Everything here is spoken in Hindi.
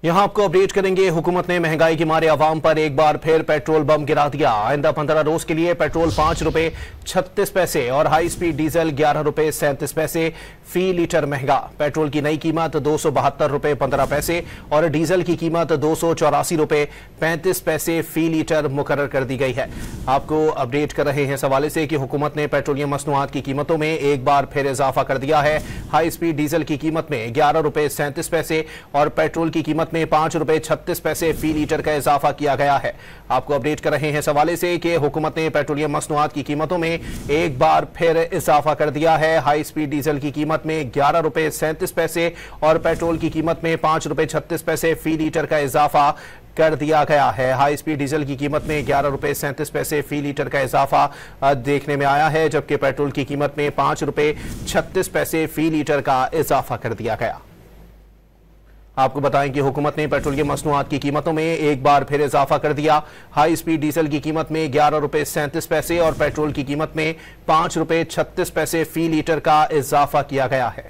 यहां आपको अपडेट करेंगे। हुकूमत ने महंगाई के मारे आवाम पर एक बार फिर पेट्रोल बम गिरा दिया। आइंदा 15 रोज के लिए पेट्रोल 5 रुपए 36 पैसे और हाई स्पीड डीजल 11 रुपए 37 पैसे फी लीटर महंगा। पेट्रोल की नई कीमत 272 रुपए 15 पैसे और डीजल की कीमत 284 रुपए 35 पैसे फी लीटर मुकर्रर कर दी गई है। आपको अपडेट कर रहे हैं इस हवाले से कि हुकूमत ने पेट्रोलियम मसनूआत की कीमतों में एक बार फिर इजाफा कर दिया है। हाई स्पीड डीजल की कीमत में 11 रुपए 37 पैसे और पेट्रोल की कीमत में 5 रुपए 36 पैसे फी लीटर का इजाफा किया गया है। आपको अपडेट कर रहे हैं इस हवाले से कि हुकूमत ने पेट्रोलियम मसनूआत की कीमतों में एक बार फिर इजाफा कर दिया है। हाई स्पीड डीजल की कीमत में 11 रुपए 37 पैसे और पेट्रोल की कीमत में 5 रुपए 36 पैसे फी लीटर का इजाफा कर दिया गया है। हाई स्पीड डीजल की कीमत में 11 रुपए 37 पैसे फी लीटर का इजाफा देखने में आया है, जबकि पेट्रोल की कीमत में 5 रुपए 36 पैसे फी लीटर का इजाफा कर दिया गया। आपको बताएं कि हुकूमत ने पेट्रोलियम मसनूआत की कीमतों में एक बार फिर इजाफा कर दिया। हाई स्पीड डीजल की कीमत में 11 रुपए 37 पैसे और पेट्रोल की कीमत में 5 रुपए 36 पैसे फी लीटर का इजाफा किया गया है।